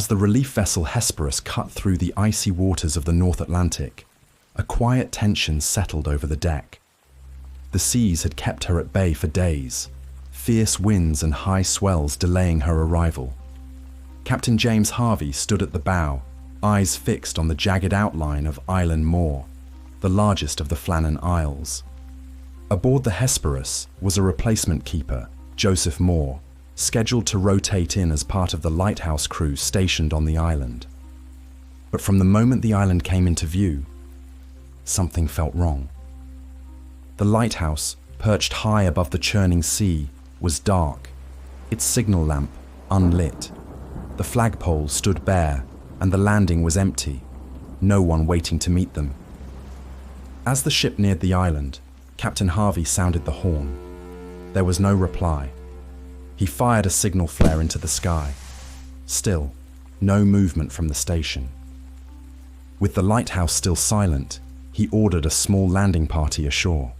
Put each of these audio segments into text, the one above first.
As the relief vessel Hesperus cut through the icy waters of the North Atlantic, a quiet tension settled over the deck. The seas had kept her at bay for days, fierce winds and high swells delaying her arrival. Captain James Harvey stood at the bow, eyes fixed on the jagged outline of Eilean Mòr, the largest of the Flannan Isles. Aboard the Hesperus was a replacement keeper, Joseph Mòr, scheduled to rotate in as part of the lighthouse crew stationed on the island. But from the moment the island came into view, something felt wrong. The lighthouse, perched high above the churning sea, was dark, its signal lamp unlit. The flagpole stood bare, and the landing was empty, no one waiting to meet them. As the ship neared the island, Captain Harvey sounded the horn. There was no reply. He fired a signal flare into the sky. Still, no movement from the station. With the lighthouse still silent, he ordered a small landing party ashore.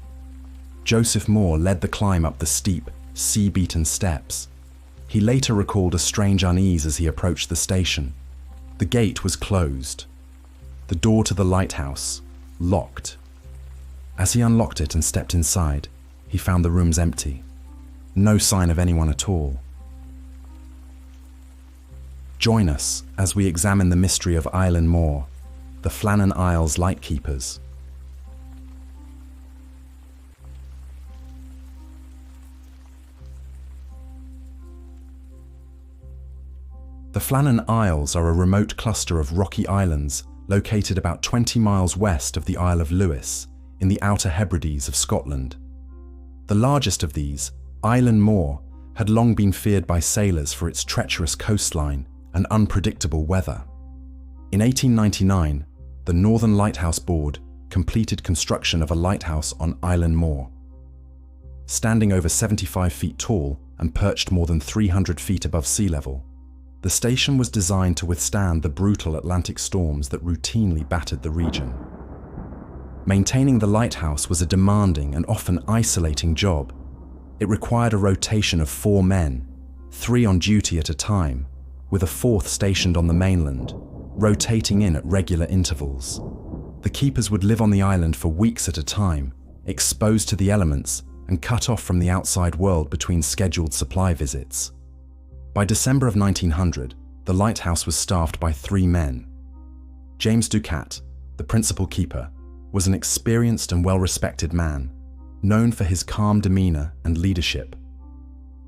Joseph Mòr led the climb up the steep, sea-beaten steps. He later recalled a strange unease as he approached the station. The gate was closed. The door to the lighthouse, locked. As he unlocked it and stepped inside, he found the rooms empty. No sign of anyone at all. Join us as we examine the mystery of Eilean Mòr, the Flannan Isles lightkeepers. The Flannan Isles are a remote cluster of rocky islands located about 20 miles west of the Isle of Lewis, in the Outer Hebrides of Scotland. The largest of these, Eilean Mòr, had long been feared by sailors for its treacherous coastline and unpredictable weather. In 1899, the Northern Lighthouse Board completed construction of a lighthouse on Eilean Mòr. Standing over 75 feet tall and perched more than 300 feet above sea level, the station was designed to withstand the brutal Atlantic storms that routinely battered the region. Maintaining the lighthouse was a demanding and often isolating job. It required a rotation of 4 men, 3 on duty at a time, with a 4th stationed on the mainland, rotating in at regular intervals. The keepers would live on the island for weeks at a time, exposed to the elements and cut off from the outside world between scheduled supply visits. By December of 1900, the lighthouse was staffed by 3 men. James Ducat, the principal keeper, was an experienced and well-respected man, known for his calm demeanor and leadership.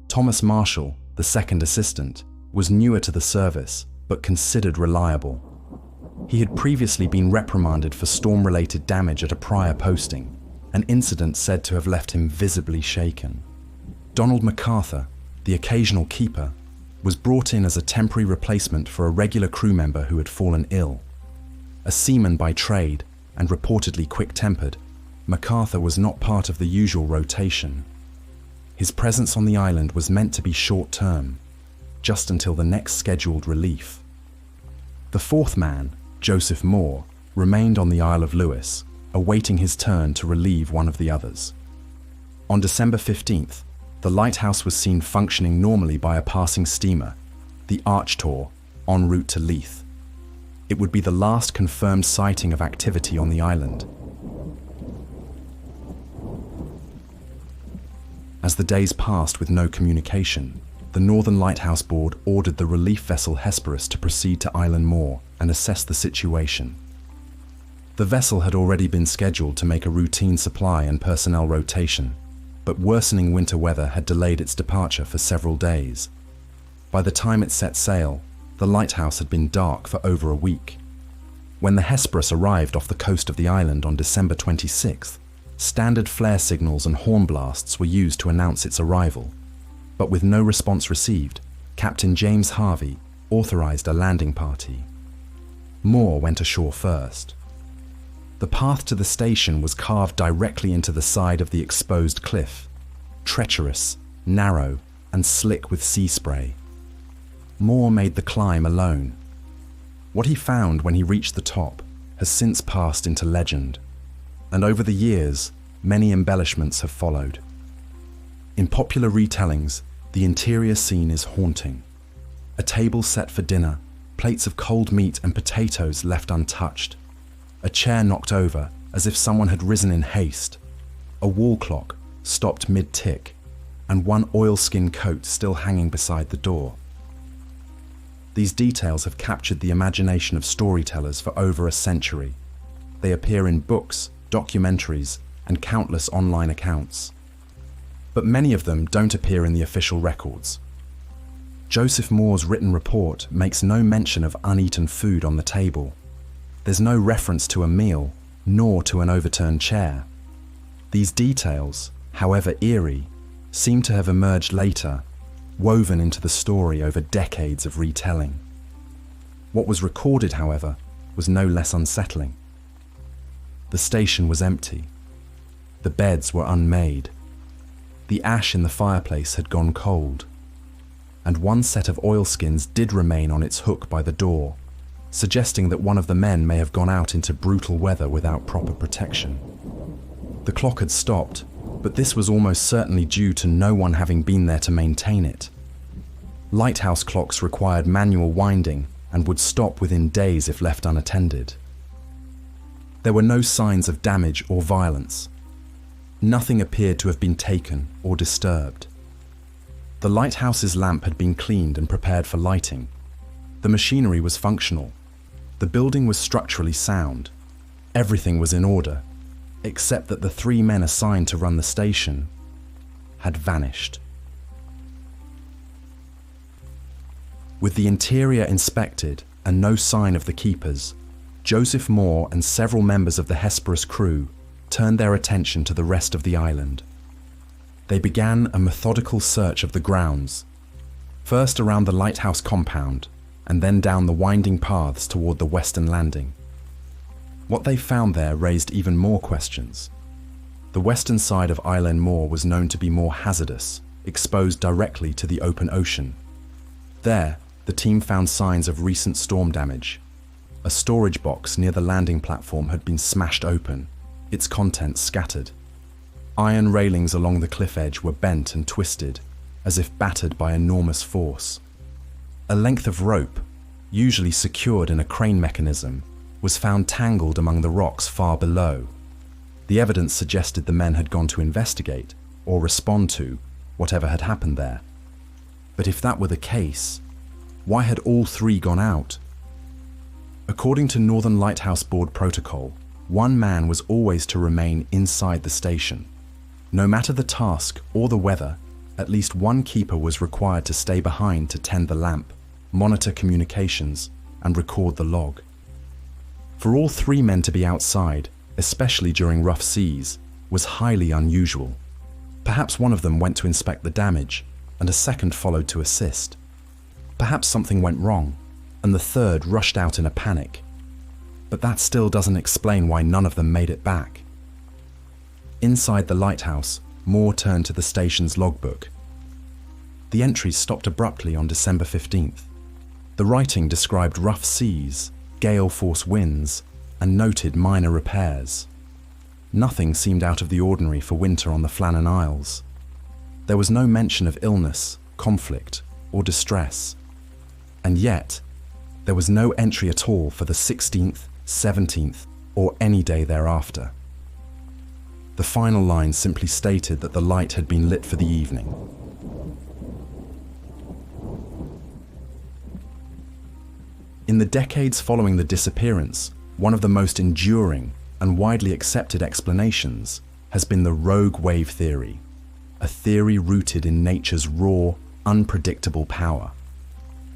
Thomas Marshall, the second assistant, was newer to the service, but considered reliable. He had previously been reprimanded for storm-related damage at a prior posting, an incident said to have left him visibly shaken. Donald MacArthur, the occasional keeper, was brought in as a temporary replacement for a regular crew member who had fallen ill. A seaman by trade and reportedly quick-tempered, MacArthur was not part of the usual rotation. His presence on the island was meant to be short-term, just until the next scheduled relief. The 4th man, Joseph Mòr, remained on the Isle of Lewis, awaiting his turn to relieve one of the others. On December 15th, the lighthouse was seen functioning normally by a passing steamer, the Archtor, en route to Leith. It would be the last confirmed sighting of activity on the island. As the days passed with no communication, the Northern Lighthouse Board ordered the relief vessel Hesperus to proceed to Eilean Mòr and assess the situation. The vessel had already been scheduled to make a routine supply and personnel rotation, but worsening winter weather had delayed its departure for several days. By the time it set sail, the lighthouse had been dark for over a week. When the Hesperus arrived off the coast of the island on December 26th, standard flare signals and horn blasts were used to announce its arrival. But with no response received, Captain James Harvey authorized a landing party. Mòr went ashore first. The path to the station was carved directly into the side of the exposed cliff, treacherous, narrow, and slick with sea spray. Mòr made the climb alone. What he found when he reached the top has since passed into legend, and over the years, many embellishments have followed. In popular retellings, the interior scene is haunting. A table set for dinner, plates of cold meat and potatoes left untouched, a chair knocked over as if someone had risen in haste, a wall clock stopped mid-tick, and one oilskin coat still hanging beside the door. These details have captured the imagination of storytellers for over a century. They appear in books, documentaries, and countless online accounts. But many of them don't appear in the official records. Joseph Mòr's written report makes no mention of uneaten food on the table. There's no reference to a meal, nor to an overturned chair. These details, however eerie, seem to have emerged later, woven into the story over decades of retelling. What was recorded, however, was no less unsettling. The station was empty. The beds were unmade. The ash in the fireplace had gone cold. And one set of oilskins did remain on its hook by the door, suggesting that one of the men may have gone out into brutal weather without proper protection. The clock had stopped, but this was almost certainly due to no one having been there to maintain it. Lighthouse clocks required manual winding and would stop within days if left unattended. There were no signs of damage or violence. Nothing appeared to have been taken or disturbed. The lighthouse's lamp had been cleaned and prepared for lighting. The machinery was functional. The building was structurally sound. Everything was in order, except that the 3 men assigned to run the station had vanished. With the interior inspected and no sign of the keepers, Joseph Mòr and several members of the Hesperus crew turned their attention to the rest of the island. They began a methodical search of the grounds, first around the lighthouse compound and then down the winding paths toward the western landing. What they found there raised even more questions. The western side of Eilean Mòr was known to be more hazardous, exposed directly to the open ocean. There, the team found signs of recent storm damage. A storage box near the landing platform had been smashed open, its contents scattered. Iron railings along the cliff edge were bent and twisted, as if battered by enormous force. A length of rope, usually secured in a crane mechanism, was found tangled among the rocks far below. The evidence suggested the men had gone to investigate or respond to whatever had happened there. But if that were the case, why had all 3 gone out? According to Northern Lighthouse Board protocol, 1 man was always to remain inside the station. No matter the task or the weather, at least 1 keeper was required to stay behind to tend the lamp, monitor communications, and record the log. For all 3 men to be outside, especially during rough seas, was highly unusual. Perhaps one of them went to inspect the damage, and a second followed to assist. Perhaps something went wrong, and the third rushed out in a panic. But that still doesn't explain why none of them made it back. Inside the lighthouse, Mòr turned to the station's logbook. The entries stopped abruptly on December 15th. The writing described rough seas, gale-force winds, and noted minor repairs. Nothing seemed out of the ordinary for winter on the Flannan Isles. There was no mention of illness, conflict, or distress. And yet, there was no entry at all for the 16th, 17th, or any day thereafter. The final line simply stated that the light had been lit for the evening. In the decades following the disappearance, one of the most enduring and widely accepted explanations has been the rogue wave theory, a theory rooted in nature's raw, unpredictable power.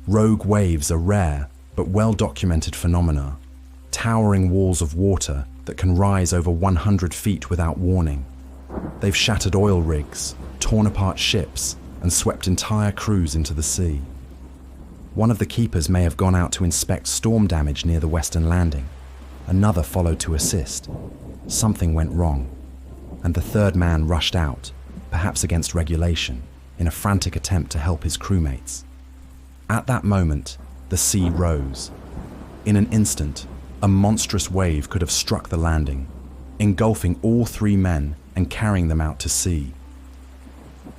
Rogue waves are rare but well-documented phenomena, towering walls of water that can rise over 100 feet without warning. They've shattered oil rigs, torn apart ships, and swept entire crews into the sea. One of the keepers may have gone out to inspect storm damage near the western landing. Another followed to assist. Something went wrong, and the 3rd man rushed out, perhaps against regulation, in a frantic attempt to help his crewmates. At that moment, the sea rose. In an instant, a monstrous wave could have struck the landing, engulfing all 3 men and carrying them out to sea.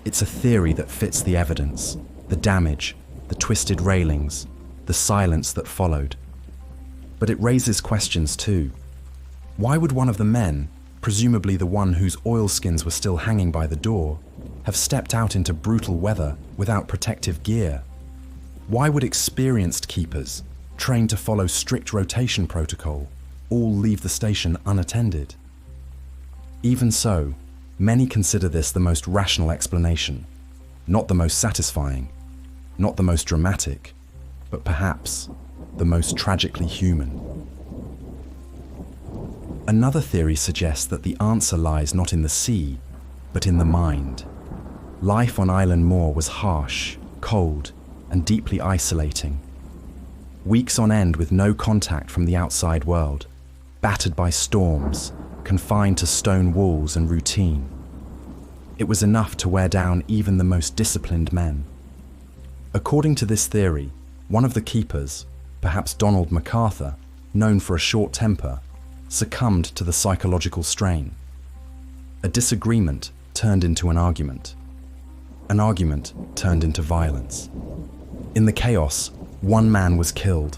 It's a theory that fits the evidence, the damage, the twisted railings, the silence that followed. But it raises questions too. Why would one of the men, presumably the one whose oilskins were still hanging by the door, have stepped out into brutal weather without protective gear? Why would experienced keepers, trained to follow strict rotation protocol, all leave the station unattended? Even so, many consider this the most rational explanation, not the most satisfying, not the most dramatic, but perhaps the most tragically human. Another theory suggests that the answer lies not in the sea, but in the mind. Life on Eilean Mòr was harsh, cold, and deeply isolating. Weeks on end with no contact from the outside world, battered by storms, confined to stone walls and routine. It was enough to wear down even the most disciplined men. According to this theory, one of the keepers, perhaps Donald MacArthur, known for a short temper, succumbed to the psychological strain. A disagreement turned into an argument. An argument turned into violence. In the chaos, one man was killed,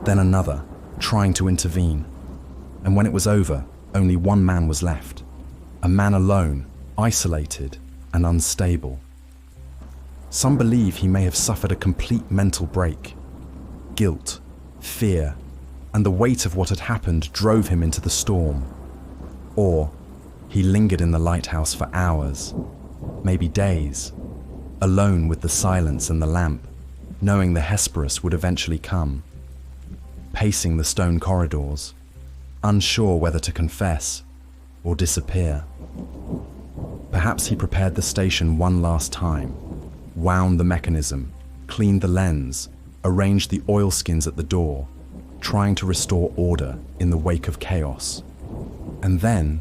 then another, trying to intervene. And when it was over, only one man was left. A man alone, isolated and unstable. Some believe he may have suffered a complete mental break. Guilt, fear, and the weight of what had happened drove him into the storm. Or he lingered in the lighthouse for hours, maybe days, alone with the silence and the lamp, knowing the Hesperus would eventually come, pacing the stone corridors, unsure whether to confess or disappear. Perhaps he prepared the station one last time, wound the mechanism, cleaned the lens, arranged the oilskins at the door, trying to restore order in the wake of chaos, and then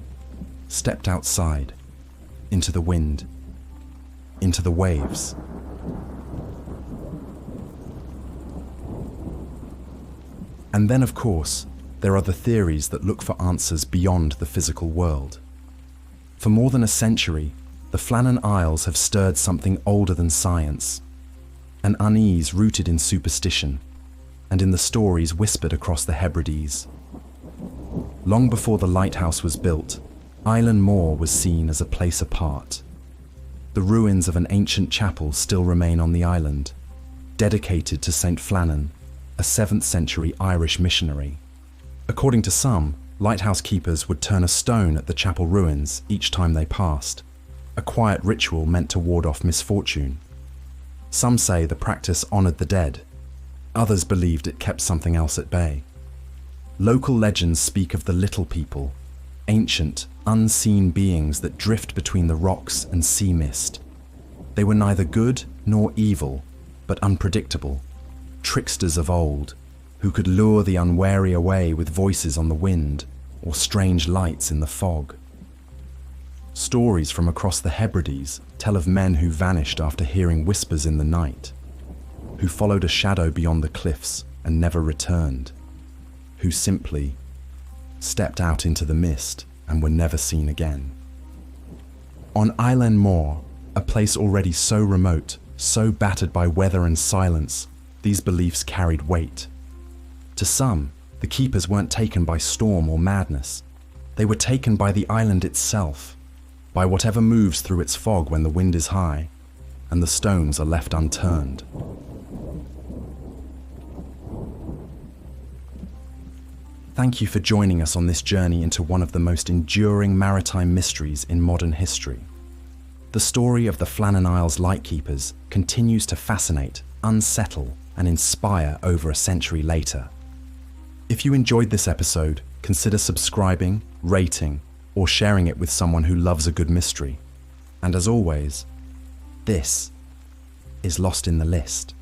stepped outside, into the wind, into the waves. And then, of course, there are the theories that look for answers beyond the physical world. For more than a century, the Flannan Isles have stirred something older than science, an unease rooted in superstition, and in the stories whispered across the Hebrides. Long before the lighthouse was built, Eilean Mòr was seen as a place apart. The ruins of an ancient chapel still remain on the island, dedicated to St. Flannan, a 7th century Irish missionary. According to some, lighthouse keepers would turn a stone at the chapel ruins each time they passed, a quiet ritual meant to ward off misfortune. Some say the practice honored the dead. Others believed it kept something else at bay. Local legends speak of the little people, ancient, unseen beings that drift between the rocks and sea mist. They were neither good nor evil, but unpredictable, tricksters of old, who could lure the unwary away with voices on the wind or strange lights in the fog. Stories from across the Hebrides tell of men who vanished after hearing whispers in the night, who followed a shadow beyond the cliffs and never returned, who simply stepped out into the mist and were never seen again. On Eilean Mòr, a place already so remote, so battered by weather and silence, these beliefs carried weight. To some, the keepers weren't taken by storm or madness. They were taken by the island itself, by whatever moves through its fog when the wind is high and the stones are left unturned. Thank you for joining us on this journey into one of the most enduring maritime mysteries in modern history. The story of the Flannan Isles lightkeepers continues to fascinate, unsettle, and inspire over a century later. If you enjoyed this episode, consider subscribing, rating, or sharing it with someone who loves a good mystery. And as always, this is Lost in the List.